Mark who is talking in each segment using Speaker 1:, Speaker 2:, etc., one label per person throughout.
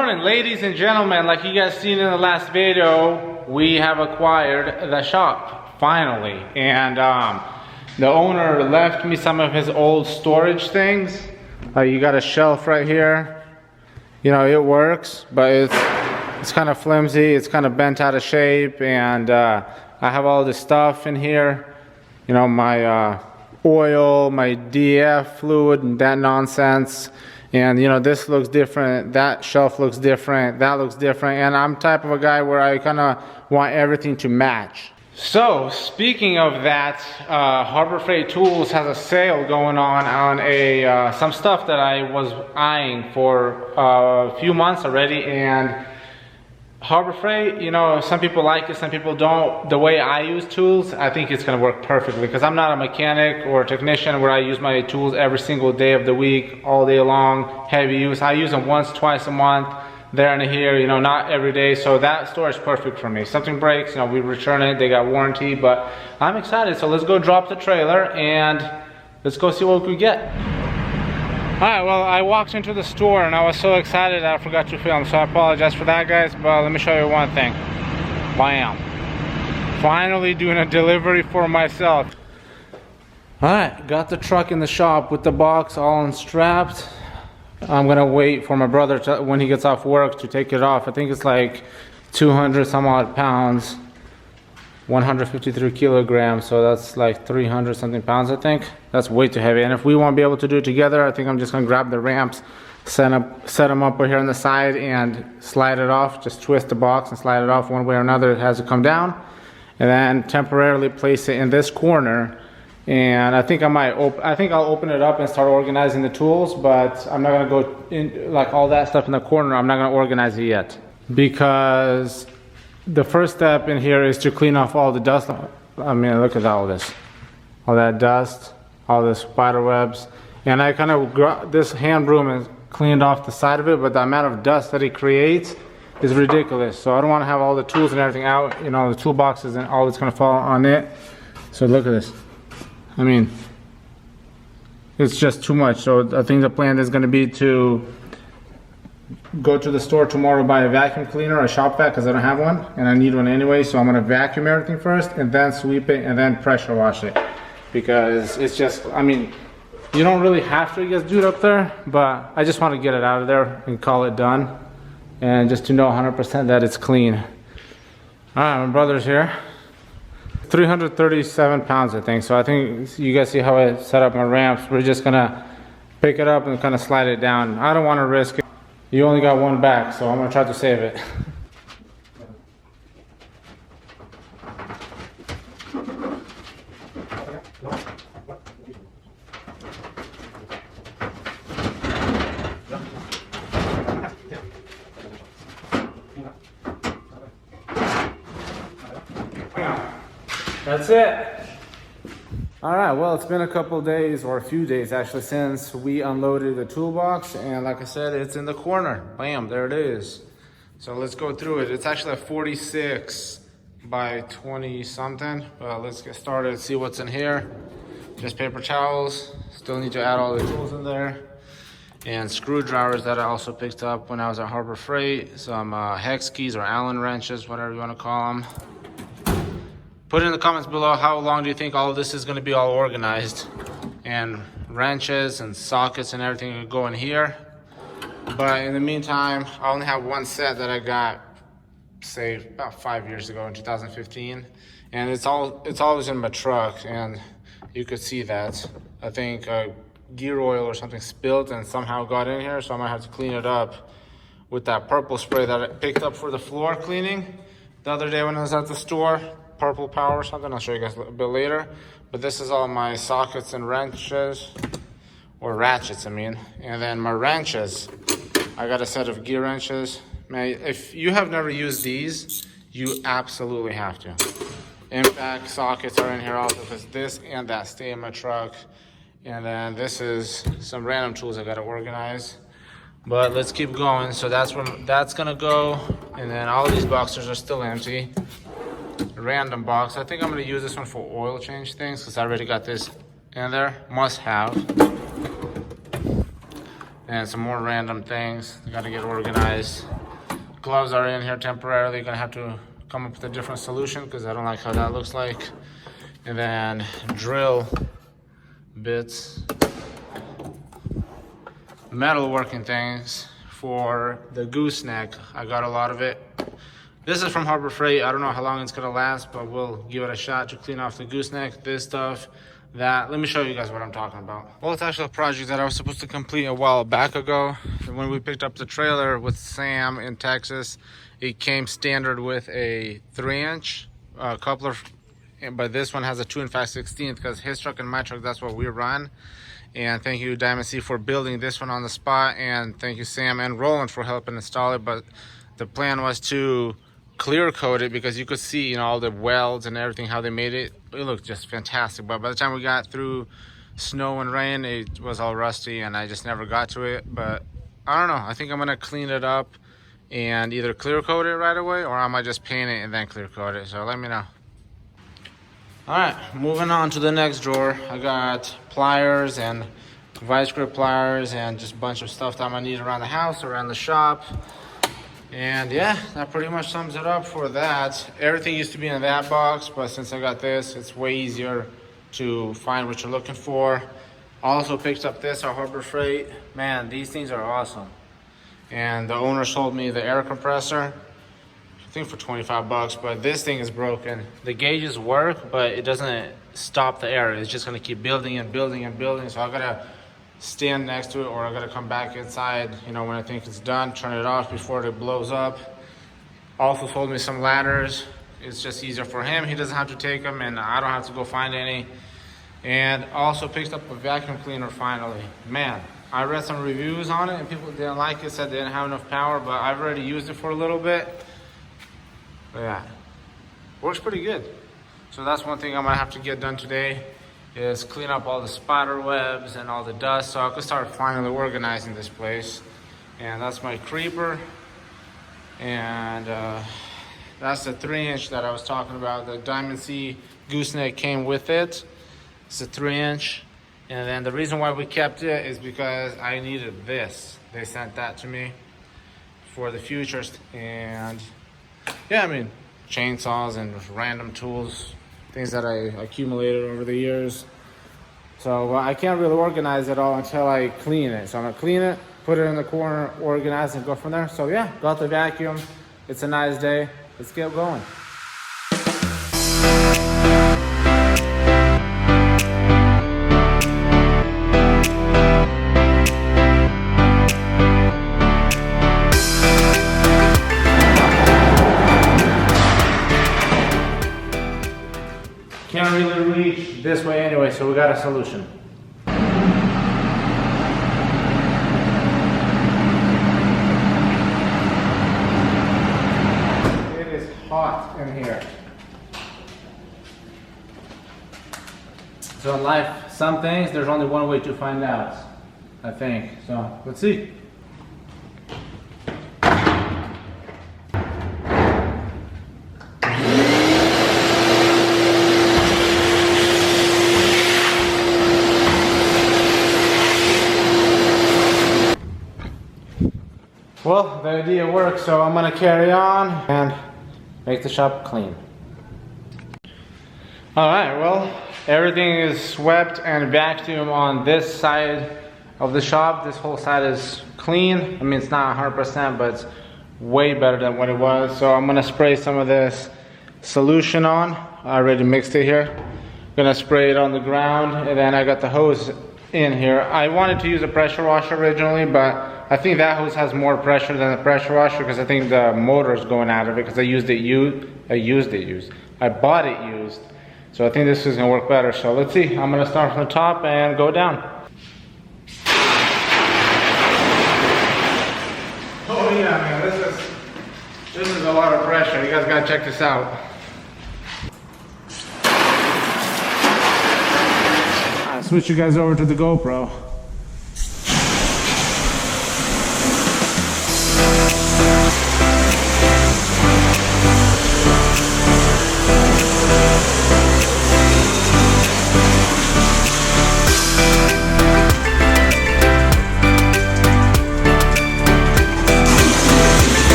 Speaker 1: morning, ladies and gentlemen. Like you guys seen in the last video, we have acquired the shop finally, and the owner left me some of his old storage things. You got a shelf right here. You know, it works, but it's kind of flimsy, it's kind of bent out of shape, and I have all this stuff in here. You know, my oil, my DF fluid, and that nonsense. And you know, this looks different, that shelf looks different, that looks different, and I'm type of a guy where I kind of want everything to match. So speaking of that, Harbor Freight Tools has a sale going on some stuff that I was eyeing for a few months already. And Harbor Freight, you know, some people like it, some people don't. The way I use tools, I think it's going to work perfectly, because I'm not a mechanic or a technician where I use my tools every single day of the week, all day long, heavy use. I use them once, twice a month, there and here, you know, not every day. So that store is perfect for me. Something breaks, you know, we return it, they got warranty. But I'm excited, so let's go drop the trailer and let's go see what we can get. Alright, well, I walked into the store and I was so excited that I forgot to film, so I apologize for that, guys, but let me show you one thing. Bam! Finally doing a delivery for myself. Alright, got the truck in the shop with the box all unstrapped. I'm gonna wait for my brother to, when he gets off work, to take it off. I think it's like 200 some odd pounds. 153 kilograms, so that's like 300 something pounds, I think. That's way too heavy, and if we won't be able to do it together, I think I'm just gonna grab the ramps, set them up over here on the side and slide it off. Just twist the box and slide it off one way or another. It has to come down, and then temporarily place it in this corner. And I think I'll open it up and start organizing the tools, but I'm not gonna go in like all that stuff in the corner. I'm not gonna organize it yet, because the first step in here is to clean off all the dust. I mean, look at all this. All that dust, all the spider webs. And I kind of, this hand broom is cleaned off the side of it, but the amount of dust that it creates is ridiculous. So I don't want to have all the tools and everything out, you know, the toolboxes and all that's going to fall on it. So look at this. I mean, it's just too much. So I think the plan is going to be to go to the store tomorrow, buy a vacuum cleaner, a shop vac, because I don't have one and I need one anyway. So I'm gonna vacuum everything first and then sweep it and then pressure wash it, because it's just, I mean, you don't really have to just do it up there, but I just want to get it out of there and call it done, and just to know 100% that it's clean. All right, my brother's here. 337 pounds, I think. So I think you guys see how I set up my ramps. We're just gonna pick it up and kind of slide it down. I don't want to risk it. You only got one back, so I'm gonna try to save it. That's it. All right, well, it's been a couple days, or a few days actually, since we unloaded the toolbox, and like I said, it's in the corner. Bam, there it is. So let's go through it. It's actually a 46 by 20 something. Well, let's get started, see what's in here. Just paper towels. Still need to add all the tools in there. And screwdrivers that I also picked up when I was at Harbor Freight. Some hex keys or Allen wrenches, whatever you want to call them. Put in the comments below, how long do you think all of this is going to be all organized? And wrenches and sockets and everything will go in here. But in the meantime, I only have one set that I got, say, about 5 years ago in 2015. And it's always in my truck, and you could see that. I think gear oil or something spilled and somehow got in here, so I might have to clean it up with that purple spray that I picked up for the floor cleaning the other day when I was at the store. Purple Power or something. I'll show you guys a bit later. But this is all my sockets and wrenches, or ratchets, I mean. And then my wrenches, I got a set of gear wrenches. Man, if you have never used these, you absolutely have to. Impact sockets are in here also, because this and that stay in my truck. And then this is some random tools I gotta organize. But let's keep going. So that's where that's gonna go. And then all these boxes are still empty. Random box. I think I'm going to use this one for oil change things, because I already got this in there. Must have. and some more random things. I gotta get organized. Gloves are in here temporarily. Gonna have to come up with a different solution because I don't like how that looks like. And then drill bits, metal working things for the gooseneck. I got a lot of it. This is from Harbor Freight. I don't know how long it's gonna last, but we'll give it a shot to clean off the gooseneck, this stuff, that. Let me show you guys what I'm talking about. Well, it's actually a project that I was supposed to complete a while back ago. When we picked up the trailer with Sam in Texas, it came standard with a 3-inch coupler, but this one has a 2 5/16 because his truck and my truck, that's what we run. And thank you, Diamond C, for building this one on the spot, and thank you, Sam and Roland, for helping install it. But the plan was to clear coat it because you could see, you know, all the welds and everything, how they made it. It looked just fantastic. But by the time we got through snow and rain, it was all rusty and I just never got to it. But I don't know, I think I'm gonna clean it up and either clear coat it right away, or I might just paint it and then clear coat it. So let me know. All right, moving on to the next drawer. I got pliers and vice grip pliers and just a bunch of stuff that I might need around the house, around the shop. And yeah, that pretty much sums it up for that. Everything used to be in that box, but since I got this, it's way easier to find what you're looking for. Also picked up this at Harbor Freight. Man, these things are awesome. And the owner sold me the air compressor, I think for 25 bucks, but this thing is broken. The gauges work, but it doesn't stop the air. It's just gonna keep building and building and building. So I gotta stand next to it, or I gotta come back inside, you know, when I think it's done, turn it off before it blows up. Also sold me some ladders. It's just easier for him. He doesn't have to take them and I don't have to go find any. And also picked up a vacuum cleaner finally. Man, I read some reviews on it and people didn't like it, said they didn't have enough power, but I've already used it for a little bit. But yeah, works pretty good. So that's one thing I'm gonna have to get done today, is clean up all the spider webs and all the dust so I can start finally organizing this place. And that's my creeper. And that's the 3-inch that I was talking about. The Diamond C gooseneck came with it. It's a 3-inch. And then the reason why we kept it is because I needed this. They sent that to me for the future. And yeah, I mean, chainsaws and random tools, things that I accumulated over the years. So I can't really organize it all until I clean it. So I'm gonna clean it, put it in the corner, organize and go from there. So yeah, got the vacuum. It's a nice day. Let's get going. Can't really reach this way anyway, so we got a solution. It is hot in here. So in life, some things, there's only one way to find out, I think. So let's see. Well, the idea works, so I'm gonna carry on and make the shop clean. All right, well, everything is swept and vacuumed on this side of the shop. This whole side is clean. I mean, it's not 100%, but it's way better than what it was. So I'm gonna spray some of this solution on. I already mixed it here. I'm gonna spray it on the ground, and then I got the hose in here. I wanted to use a pressure washer originally, but I think that hose has more pressure than the pressure washer because I think the motor is going out of it because I bought it used. So I think this is gonna work better. So let's see, I'm gonna start from the top and go down. Oh yeah, man, this is a lot of pressure. You guys gotta check this out. I'll switch you guys over to the GoPro.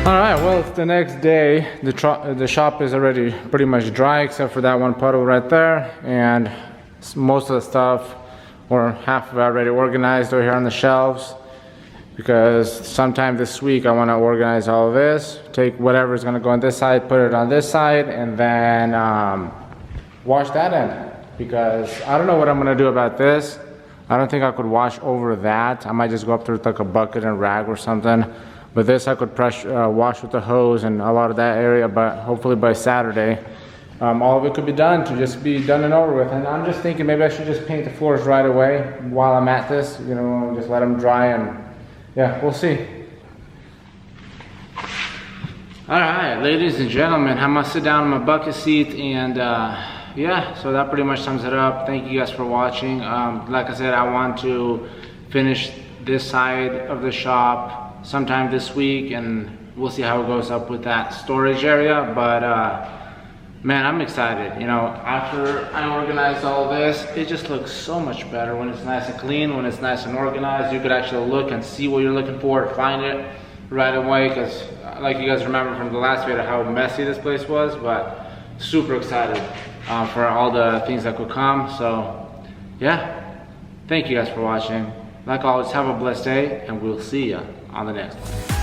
Speaker 1: All right, well, it's the next day. The shop is already pretty much dry except for that one puddle right there, and most of the stuff, or half of it, already organized over here on the shelves, because sometime this week I want to organize all of this, take whatever is going to go on this side, put it on this side, and then wash that end, because I don't know what I'm going to do about this. I don't think I could wash over that. I might just go up there with like a bucket and rag or something. But this I could wash with the hose and a lot of that area, but hopefully by Saturday, all of it could be done to just be done and over with. And I'm just thinking maybe I should just paint the floors right away while I'm at this, you know, just let them dry, and yeah, we'll see. All right, ladies and gentlemen, I'm gonna sit down in my bucket seat, and yeah, so that pretty much sums it up. Thank you guys for watching. Like I said, I want to finish this side of the shop sometime this week, and we'll see how it goes up with that storage area. But man, I'm excited. You know, after I organize all this, it just looks so much better when it's nice and clean, when it's nice and organized. You could actually look and see what you're looking for, find it right away, because like you guys remember from the last video how messy this place was. But super excited for all the things that could come. So yeah, thank you guys for watching. Like always, have a blessed day, and we'll see ya on the next one.